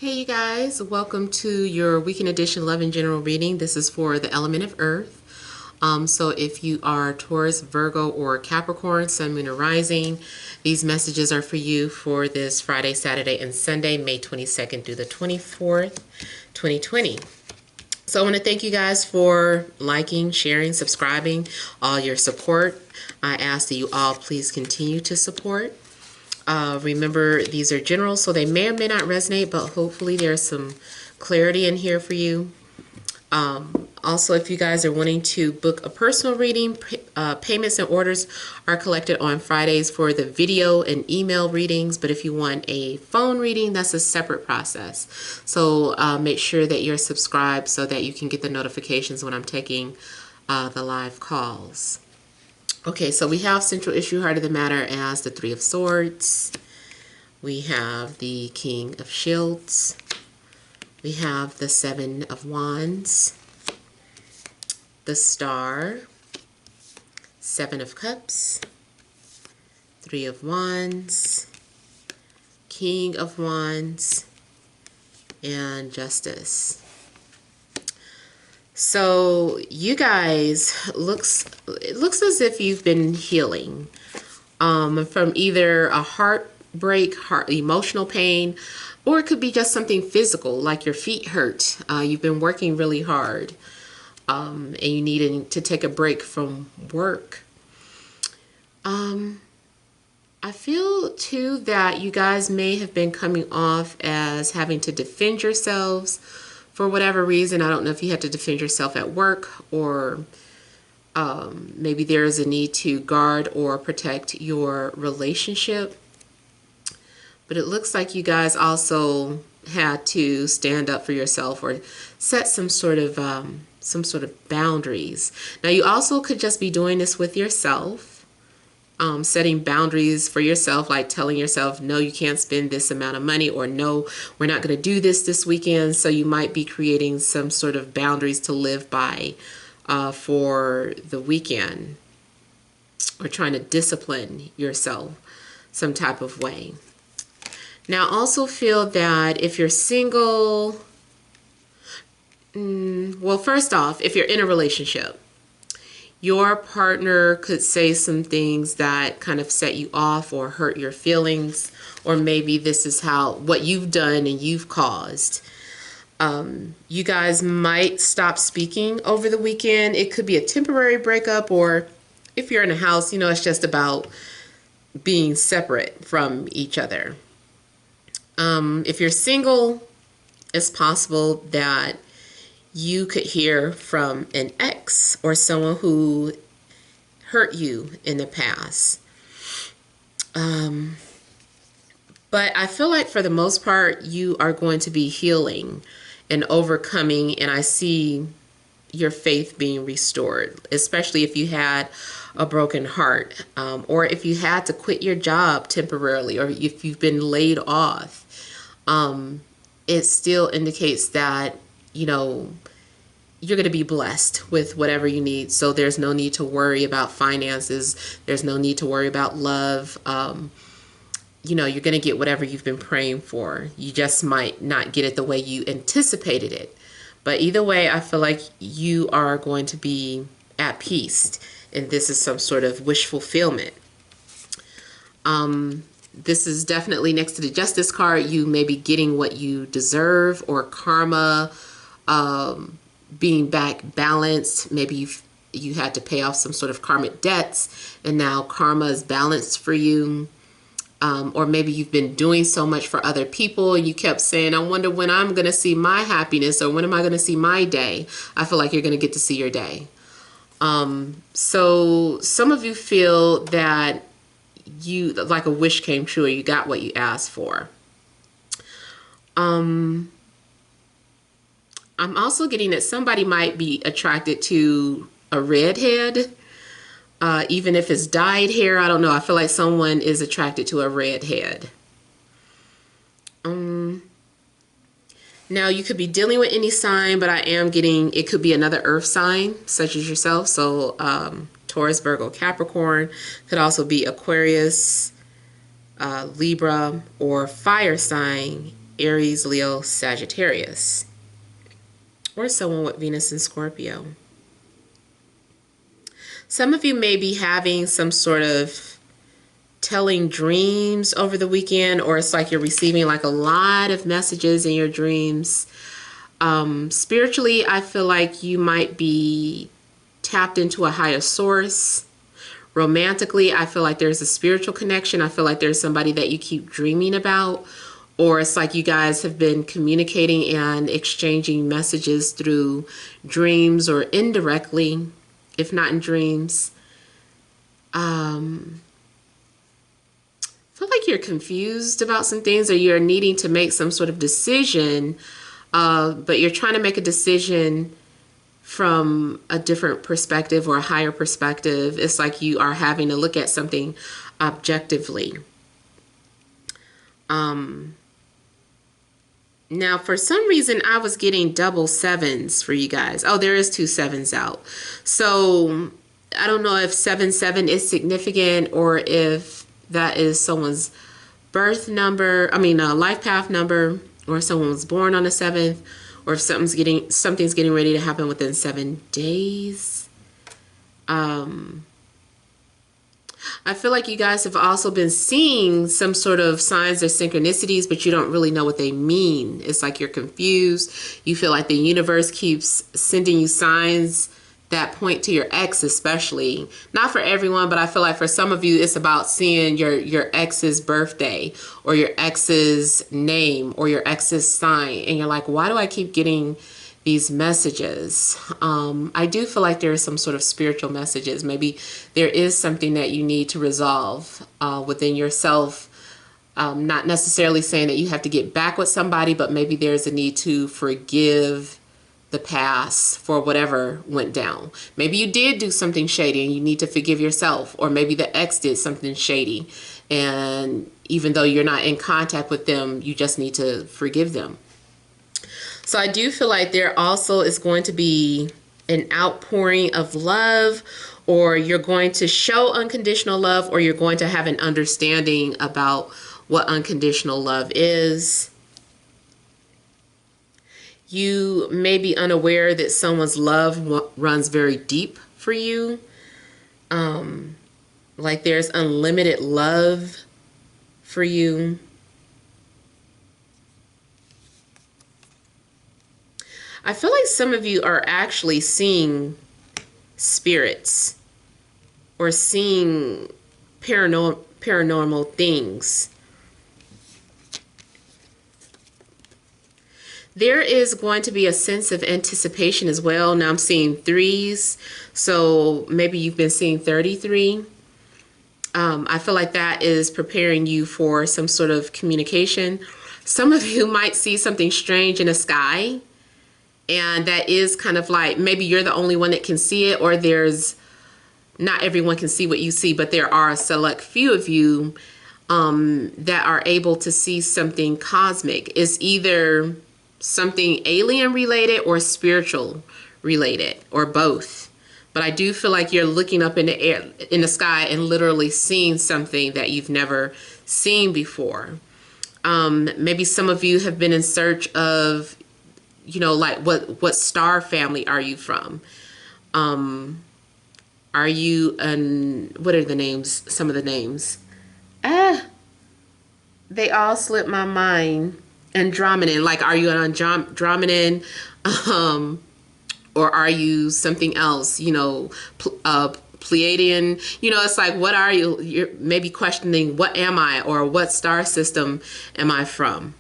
Hey you guys, welcome to your weekend edition Love and General reading. This is for the element of Earth. So if you are Taurus, Virgo, or Capricorn, Sun, Moon, or Rising, these messages are for you for this Friday, Saturday, and Sunday, May 22nd through the 24th, 2020. So I want to thank you guys for liking, sharing, subscribing, all your support. I ask that you all please continue to support. Remember, these are general, so they may or may not resonate, but hopefully there's some clarity in here for you. Also, if you guys are wanting to book a personal reading, payments and orders are collected on Fridays for the video and email readings. But if you want a phone reading, that's a separate process. So make sure that you're subscribed so that you can get the notifications when I'm taking the live calls. Okay, so we have central issue, heart of the matter as the Three of Swords. We have the King of Shields. We have the Seven of Wands. The Star. Seven of Cups. Three of Wands. King of Wands. And Justice. So you guys, it looks as if you've been healing from either a heartbreak, emotional pain, or it could be just something physical, like your feet hurt. You've been working really hard and you needed to take a break from work. I feel too that you guys may have been coming off as having to defend yourselves for whatever reason. I don't know if you had to defend yourself at work, or maybe there is a need to guard or protect your relationship. But it looks like you guys also had to stand up for yourself or set some sort of boundaries. Now, you also could just be doing this with yourself. Setting boundaries for yourself, like telling yourself, no, you can't spend this amount of money, or no, we're not going to do this weekend. So you might be creating some sort of boundaries to live by for the weekend, or trying to discipline yourself some type of way. Now, also feel that if you're single, well, first off, if you're in a relationship, your partner could say some things that kind of set you off or hurt your feelings, or maybe this is what you've done and you've caused. You guys might stop speaking over the weekend. It could be a temporary breakup, or if you're in a house, it's just about being separate from each other. If you're single, it's possible that you could hear from an ex or someone who hurt you in the past. But I feel like for the most part, you are going to be healing and overcoming, and I see your faith being restored, especially if you had a broken heart, or if you had to quit your job temporarily, or if you've been laid off. It still indicates that you're going to be blessed with whatever you need. So there's no need to worry about finances. There's no need to worry about love. You're going to get whatever you've been praying for. You just might not get it the way you anticipated it. But either way, I feel like you are going to be at peace. And this is some sort of wish fulfillment. This is definitely next to the Justice card. You may be getting what you deserve, or karma, being back balanced. Maybe you had to pay off some sort of karmic debts, and now karma is balanced for you. Or maybe you've been doing so much for other people and you kept saying, I wonder when I'm going to see my happiness, or when am I going to see my day? I feel like you're going to get to see your day. So some of you feel that like a wish came true, or you got what you asked for. I'm also getting that somebody might be attracted to a redhead, even if it's dyed hair. I don't know. I feel like someone is attracted to a redhead. Now, you could be dealing with any sign, but I am getting it could be another earth sign, such as yourself. So Taurus, Virgo, Capricorn. Could also be Aquarius, Libra, or fire sign, Aries, Leo, Sagittarius, or someone with Venus in Scorpio. Some of you may be having some sort of telling dreams over the weekend, or it's like you're receiving like a lot of messages in your dreams. Spiritually, I feel like you might be tapped into a higher source. Romantically, I feel like there's a spiritual connection. I feel like there's somebody that you keep dreaming about, or it's like you guys have been communicating and exchanging messages through dreams or indirectly, if not in dreams. I feel like you're confused about some things, or you're needing to make some sort of decision, but you're trying to make a decision from a different perspective or a higher perspective. It's like you are having to look at something objectively. Now, for some reason, I was getting double sevens for you guys. Oh, there is 2 sevens out. So I don't know if 77 is significant, or if that is someone's birth number, life path number, or someone was born on the 7th, or if something's getting ready to happen within 7 days. I feel like you guys have also been seeing some sort of signs or synchronicities, but you don't really know what they mean. It's like you're confused. You feel like the universe keeps sending you signs that point to your ex, especially. Not for everyone, but I feel like for some of you, it's about seeing your ex's birthday, or your ex's name, or your ex's sign. And you're like, why do I keep getting these messages? I do feel like there are some sort of spiritual messages. Maybe there is something that you need to resolve within yourself. Not necessarily saying that you have to get back with somebody, but maybe there's a need to forgive the past for whatever went down. Maybe you did do something shady and you need to forgive yourself, or maybe the ex did something shady, and even though you're not in contact with them, you just need to forgive them. So I do feel like there also is going to be an outpouring of love, or you're going to show unconditional love, or you're going to have an understanding about what unconditional love is. You may be unaware that someone's love runs very deep for you. Like there's unlimited love for you. I feel like some of you are actually seeing spirits, or seeing paranormal things. There is going to be a sense of anticipation as well. Now I'm seeing 3s, so maybe you've been seeing 33. I feel like that is preparing you for some sort of communication. Some of you might see something strange in the sky, and that is kind of like, maybe you're the only one that can see it, or not everyone can see what you see, but there are a select few of you that are able to see something cosmic. It's either something alien related or spiritual related, or both. But I do feel like you're looking up in the air, in the sky, and literally seeing something that you've never seen before. Maybe some of you have been in search of, like what star family are you from? Are you what are the names? Some of the names. They all slipped my mind. Andromedan, like, are you an Andromedan, or are you something else? Pleiadian. It's like, what are you? You're maybe questioning, what am I, or what star system am I from?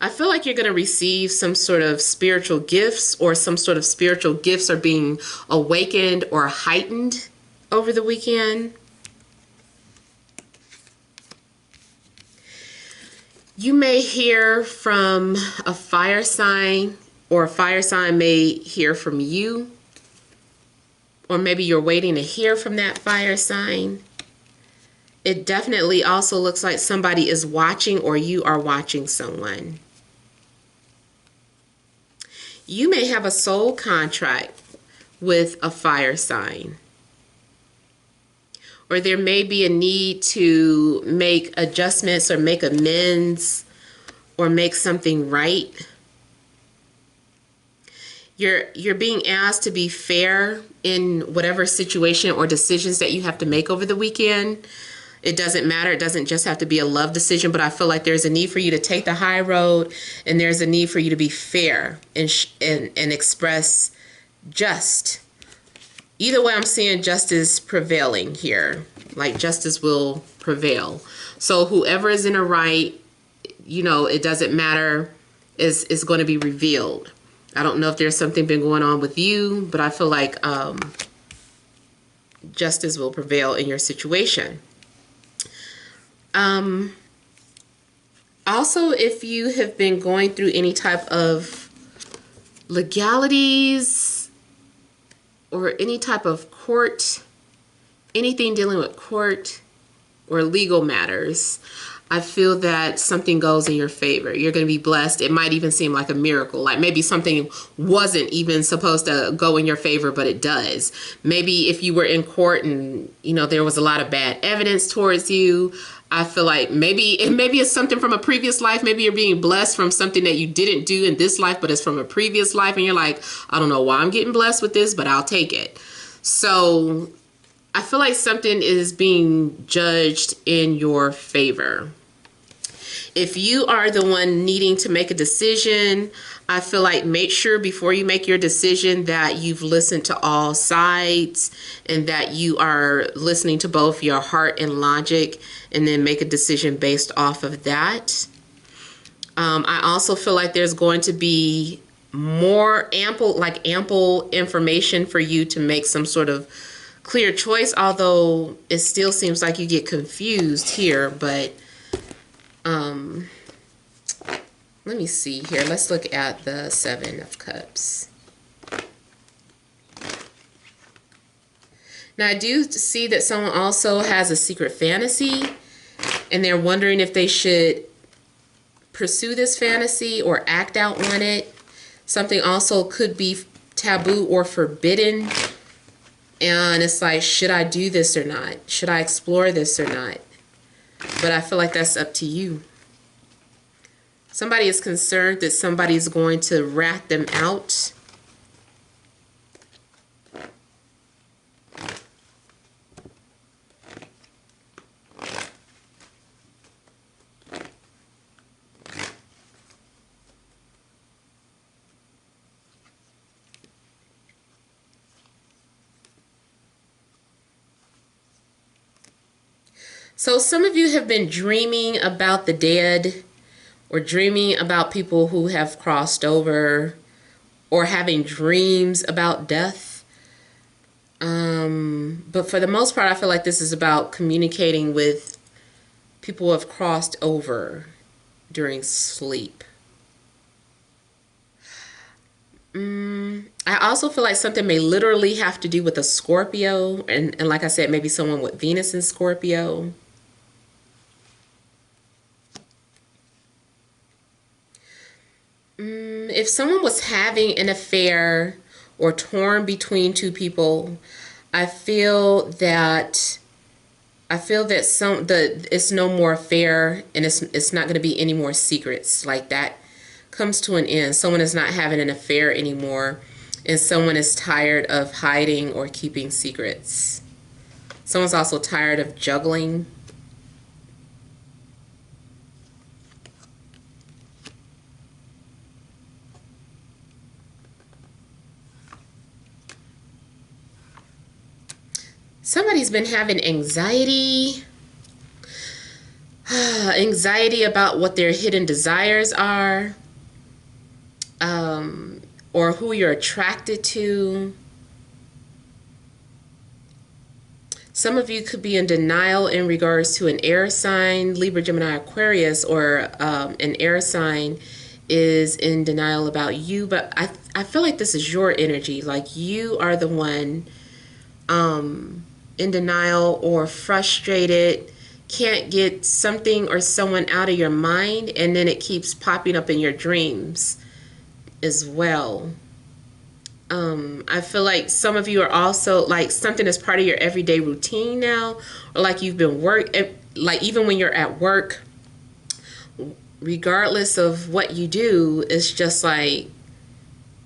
I feel like you're going to receive some sort of spiritual gifts, or some sort of spiritual gifts are being awakened or heightened over the weekend. You may hear from a fire sign, or a fire sign may hear from you, or maybe you're waiting to hear from that fire sign. It definitely also looks like somebody is watching, or you are watching someone. You may have a soul contract with a fire sign, or there may be a need to make adjustments or make amends or make something right. You're being asked to be fair in whatever situation or decisions that you have to make over the weekend. It doesn't matter. It doesn't just have to be a love decision, but I feel like there's a need for you to take the high road, and there's a need for you to be fair and express just. Either way, I'm seeing justice prevailing here. Like justice will prevail. So whoever is in the right, you know, it doesn't matter, is going to be revealed. I don't know if there's something been going on with you, but I feel like justice will prevail in your situation. Also, if you have been going through any type of legalities or any type of court, anything dealing with court or legal matters, I feel that something goes in your favor. You're going to be blessed. It might even seem like a miracle. Like maybe something wasn't even supposed to go in your favor, but it does. Maybe if you were in court and, you know, there was a lot of bad evidence towards you, I feel like maybe it's something from a previous life. Maybe you're being blessed from something that you didn't do in this life, but it's from a previous life. And you're like, I don't know why I'm getting blessed with this, but I'll take it. So I feel like something is being judged in your favor. If you are the one needing to make a decision, I feel like make sure before you make your decision that you've listened to all sides and that you are listening to both your heart and logic, and then make a decision based off of that. I also feel like there's going to be more ample information for you to make some sort of clear choice, although it still seems like you get confused here, but let me see here. Let's look at the Seven of Cups. Now, I do see that someone also has a secret fantasy, and they're wondering if they should pursue this fantasy or act out on it. Something also could be taboo or forbidden, and it's like, should I do this or not? Should I explore this or not? But I feel like that's up to you. Somebody is concerned that somebody is going to rat them out. So some of you have been dreaming about the dead, or dreaming about people who have crossed over, or having dreams about death. But for the most part, I feel like this is about communicating with people who have crossed over during sleep. I also feel like something may literally have to do with a Scorpio, and like I said, maybe someone with Venus in Scorpio. If someone was having an affair or torn between two people, I feel that it's no more affair, and it's not going to be any more secrets. Like that comes to an end. Someone is not having an affair anymore, and someone is tired of hiding or keeping secrets. Someone's also tired of juggling. Somebody's been having anxiety. Anxiety about what their hidden desires are. Or who you're attracted to. Some of you could be in denial in regards to an air sign, Libra, Gemini, Aquarius, or an air sign is in denial about you. But I feel like this is your energy. Like you are the one in denial or frustrated, can't get something or someone out of your mind, and then it keeps popping up in your dreams as well. I feel like some of you are also like something is part of your everyday routine now, or like you've been like even when you're at work, regardless of what you do, it's just like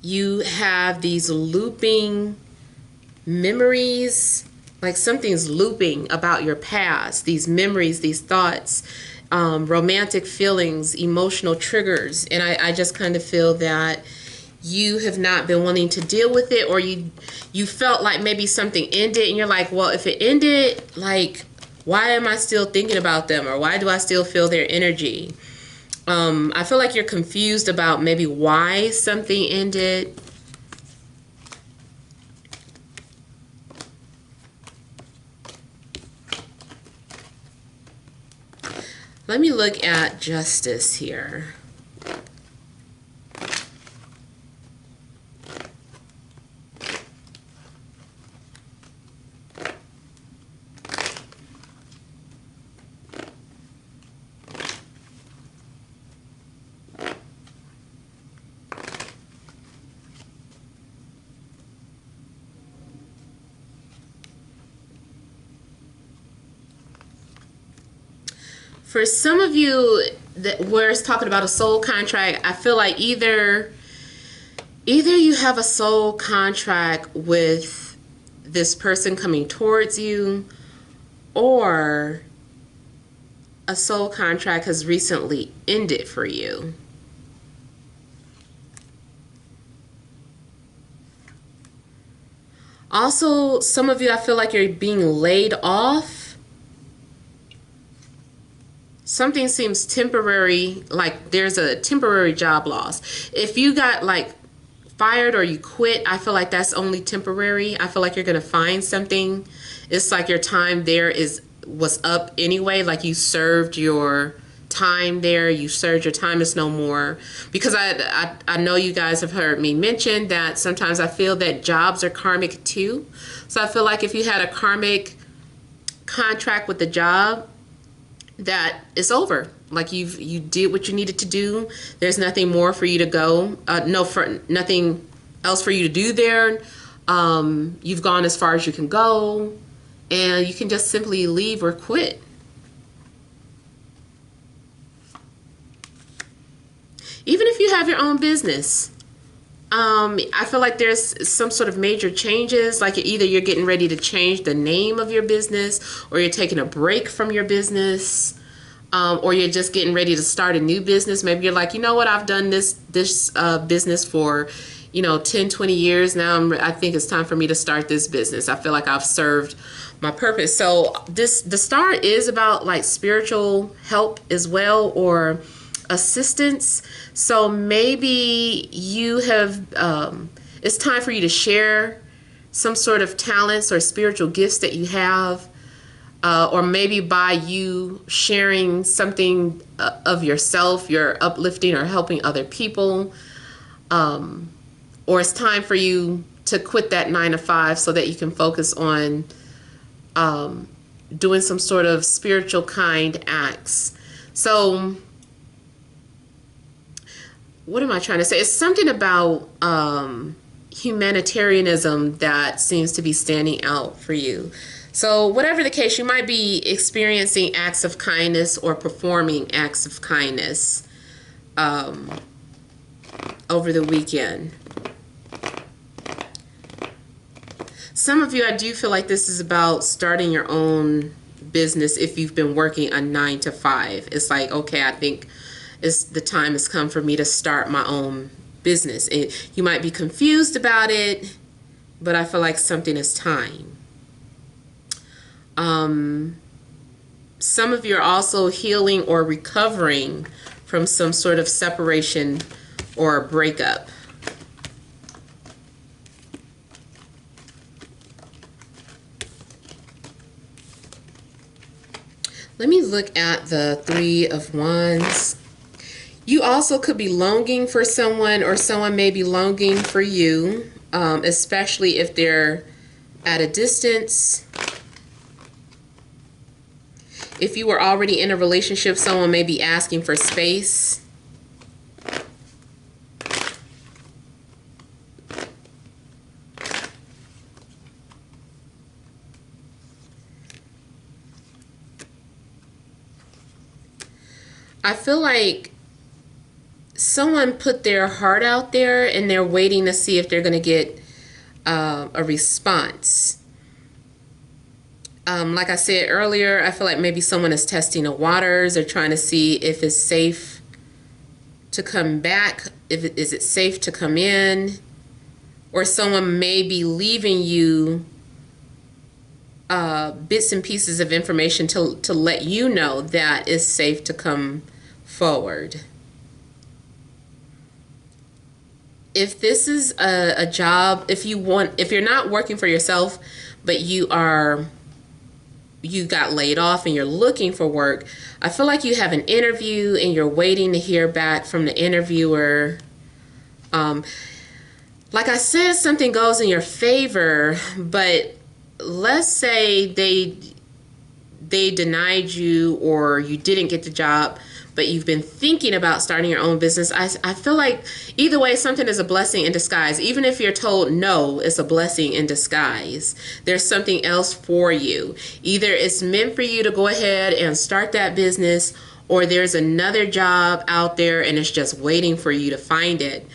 you have these looping memories, like something's looping about your past, these memories, these thoughts, romantic feelings, emotional triggers. And I just kind of feel that you have not been wanting to deal with it, or you felt like maybe something ended and you're like, well, if it ended, like, why am I still thinking about them, or why do I still feel their energy? I feel like you're confused about maybe why something ended. Let me look at justice here. For some of you, where it's talking about a soul contract, I feel like either you have a soul contract with this person coming towards you, or a soul contract has recently ended for you. Also, some of you, I feel like you're being laid off. Something seems temporary, like there's a temporary job loss. If you got like fired or you quit, I feel like that's only temporary. I feel like you're going to find something. It's like your time there was up anyway, like you served your time there, you served your time, is no more. Because I know you guys have heard me mention that sometimes I feel that jobs are karmic too. So I feel like if you had a karmic contract with the job, that it's over. Like you did what you needed to do. There's nothing more for you to go. Nothing else for you to do there. You've gone as far as you can go, and you can just simply leave or quit. Even if you have your own business, I feel like there's some sort of major changes, like either you're getting ready to change the name of your business, or you're taking a break from your business, or you're just getting ready to start a new business. Maybe you're like, you know what, I've done this business for 10, 20 years now. I think it's time for me to start this business. I feel like I've served my purpose. So the star is about like spiritual help as well, or assistance. So maybe you have it's time for you to share some sort of talents or spiritual gifts that you have, or maybe by you sharing something of yourself, you're uplifting or helping other people, or it's time for you to quit that 9-to-5 so that you can focus on doing some sort of spiritual kind acts. So what am I trying to say? It's something about humanitarianism that seems to be standing out for you. So whatever the case, you might be experiencing acts of kindness or performing acts of kindness over the weekend. Some of you, I do feel like this is about starting your own business if you've been working a 9-to-5. It's like, okay, I think the time has come for me to start my own business. And you might be confused about it, but I feel like something is time. Some of you are also healing or recovering from some sort of separation or breakup. Let me look at the Three of Wands. You also could be longing for someone, or someone may be longing for you, especially if they're at a distance. If you were already in a relationship, someone may be asking for space. I feel like someone put their heart out there and they're waiting to see if they're going to get a response. Like I said earlier, I feel like maybe someone is testing the waters or trying to see if it's safe to come back, is it safe to come in, or someone may be leaving you bits and pieces of information to let you know that it's safe to come forward. If this is a job, if you're not working for yourself, but you got laid off and you're looking for work, I feel like you have an interview and you're waiting to hear back from the interviewer. Like I said, something goes in your favor, but let's say they denied you or you didn't get the job, but you've been thinking about starting your own business. I feel like either way, something is a blessing in disguise. Even if you're told no, it's a blessing in disguise. There's something else for you. Either it's meant for you to go ahead and start that business, or there's another job out there and it's just waiting for you to find it,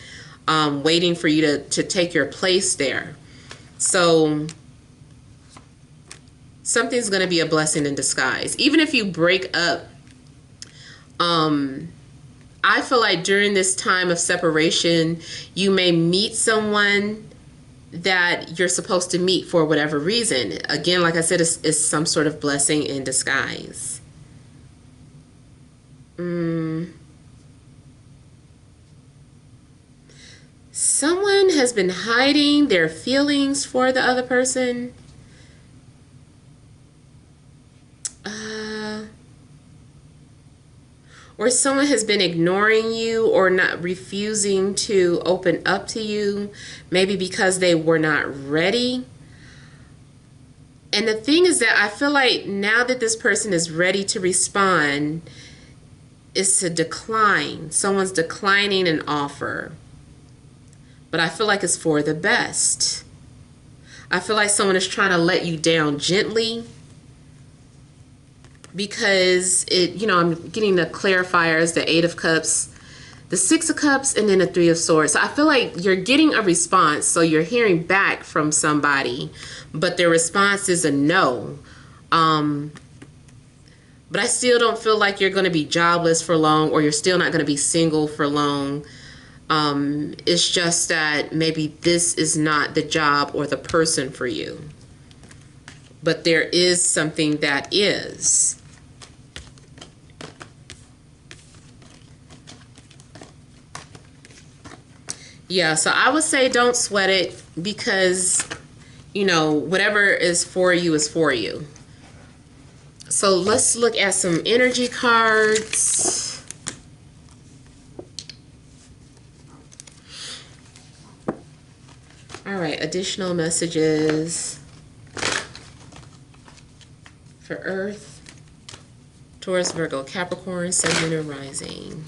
waiting for you to take your place there. So something's going to be a blessing in disguise. Even if you break up, I feel like during this time of separation, you may meet someone that you're supposed to meet for whatever reason. Again, like I said, it's some sort of blessing in disguise. Someone has been hiding their feelings for the other person. Or someone has been ignoring you or not refusing to open up to you, maybe because they were not ready. And the thing is that I feel like now that this person is ready to respond, it's a decline. Someone's declining an offer. But I feel like it's for the best. I feel like someone is trying to let you down gently, because I'm getting the clarifiers, the 8 of Cups, the 6 of Cups, and then the 3 of Swords. So I feel like you're getting a response, so you're hearing back from somebody, but their response is a no. But I still don't feel like you're going to be jobless for long, or you're still not going to be single for long. It's just that maybe this is not the job or the person for you. But there is something that is. Yeah, so I would say don't sweat it, because, whatever is for you is for you. So let's look at some energy cards. All right, additional messages for Earth, Taurus, Virgo, Capricorn, Sun, Moon, and Rising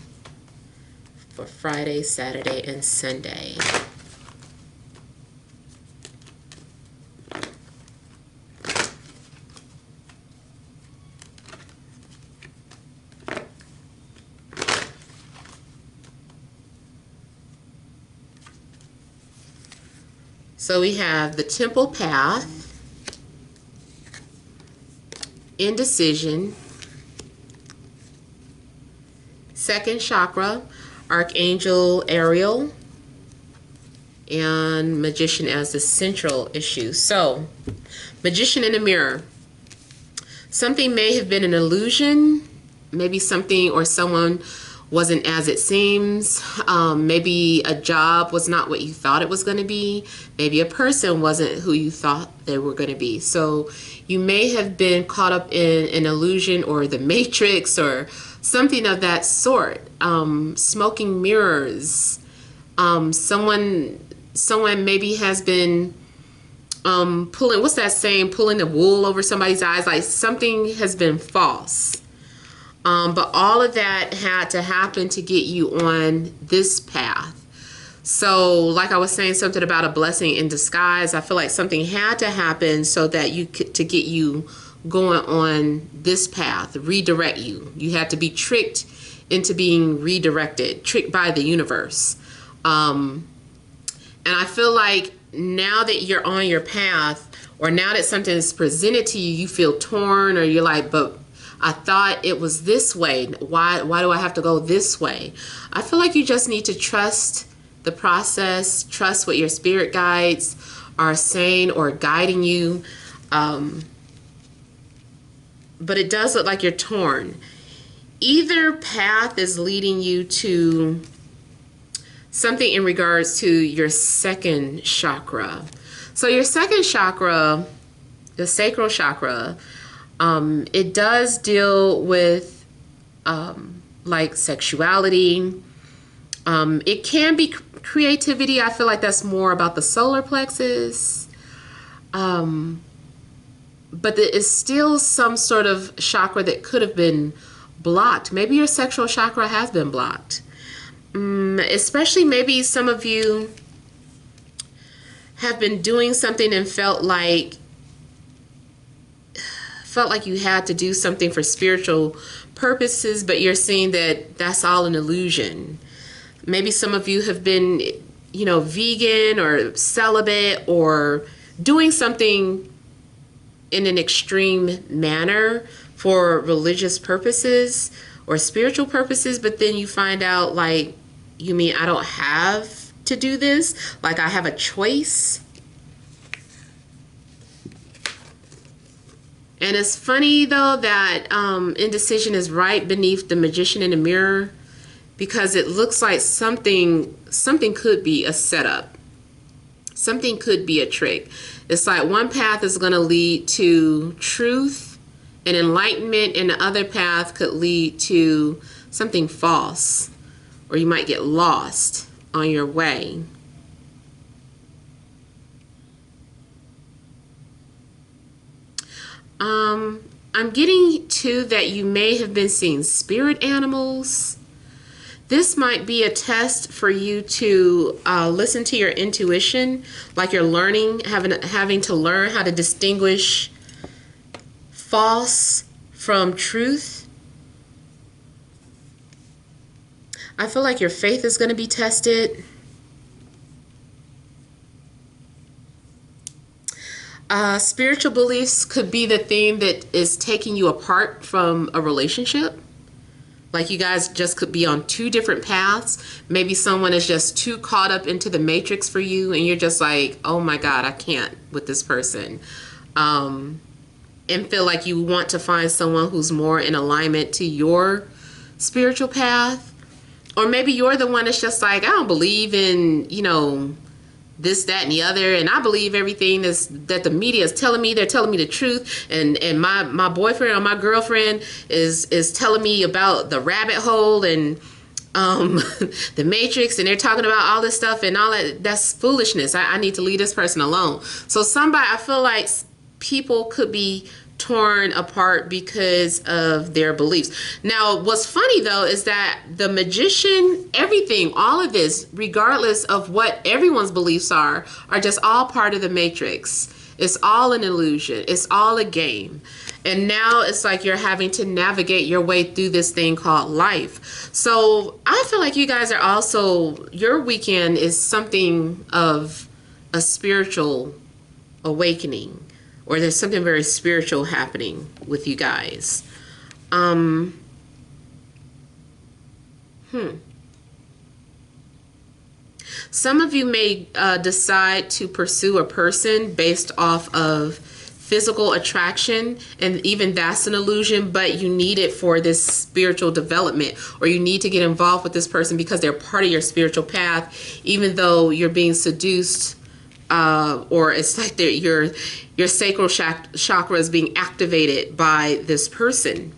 for Friday, Saturday, and Sunday. So we have the Temple Path, Indecision, Second Chakra, Archangel Ariel, and Magician as the central issue. So, Magician in the mirror. Something may have been an illusion. Maybe something or someone wasn't as it seems. Maybe a job was not what you thought it was going to be. Maybe a person wasn't who you thought they were going to be. So you may have been caught up in an illusion or the Matrix or something of that sort. Smoking mirrors. Someone maybe has been pulling, what's that saying, pulling the wool over somebody's eyes. Like something has been false. But all of that had to happen to get you on this path. So like I was saying, something about a blessing in disguise. I feel like something had to happen so that you could, to get you going on this path, redirect you. You had to be tricked into being redirected, tricked by the universe. And I feel like now that you're on your path, or now that something is presented to you, you feel torn, or you're like, but I thought it was this way. Why do I have to go this way? I feel like you just need to trust the process, trust what your spirit guides are saying or guiding you. But it does look like you're torn. Either path is leading you to something in regards to your second chakra. So your second chakra, the sacral chakra, it does deal with like sexuality. It can be creativity. I feel like that's more about the solar plexus. But there is still some sort of chakra that could have been blocked. Maybe your sexual chakra has been blocked. Especially maybe some of you have been doing something and felt like you had to do something for spiritual purposes, but you're seeing that that's all an illusion. Maybe some of you have been, vegan or celibate or doing something in an extreme manner for religious purposes or spiritual purposes, but then you find out, like, you mean I don't have to do this? Like, I have a choice? And it's funny, though, that indecision is right beneath the magician in the mirror, because it looks like something could be a setup. Something could be a trick. It's like one path is going to lead to truth and enlightenment, and the other path could lead to something false, or you might get lost on your way. I'm getting to that you may have been seeing spirit animals. This might be a test for you to listen to your intuition, like you're learning, having to learn how to distinguish false from truth. I feel like your faith is going to be tested. Spiritual beliefs could be the thing that is taking you apart from a relationship. Like you guys just could be on two different paths. Maybe someone is just too caught up into the matrix for you, and you're just like, oh my God, I can't with this person. And feel like you want to find someone who's more in alignment to your spiritual path. Or maybe you're the one that's just like, I don't believe in, this, that, and the other, and I believe everything that the media is telling me. They're telling me the truth, and my boyfriend or my girlfriend is telling me about the rabbit hole and the matrix, and they're talking about all this stuff and all that. That's foolishness. I need to leave this person alone. So I feel like people could be torn apart because of their beliefs. Now, what's funny though is that the magician, everything, all of this, regardless of what everyone's beliefs are just all part of the matrix. It's all an illusion. It's all a game. And now it's like you're having to navigate your way through this thing called life. So I feel like you guys are also, your weekend is something of a spiritual awakening. Or there's something very spiritual happening with you guys. Some of you may decide to pursue a person based off of physical attraction, and even that's an illusion, but you need it for this spiritual development, or you need to get involved with this person because they're part of your spiritual path, even though you're being seduced, or it's like your sacral chakra is being activated by this person.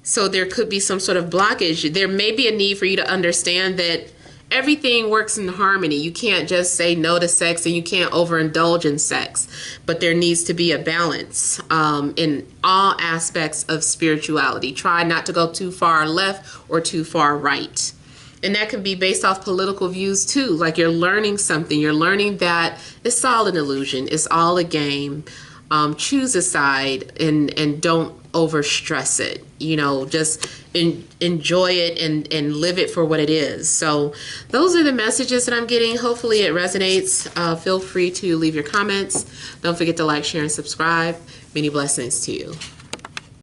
So there could be some sort of blockage. There may be a need for you to understand that everything works in harmony. You can't just say no to sex, and you can't overindulge in sex. But there needs to be a balance in all aspects of spirituality. Try not to go too far left or too far right. And that can be based off political views too. Like you're learning something. You're learning that it's all an illusion. It's all a game. Choose a side and don't over stress it. You know, just enjoy it and live it for what it is. So those are the messages that I'm getting. Hopefully it resonates. Feel free to leave your comments. Don't forget to like, share, and subscribe. Many blessings to you.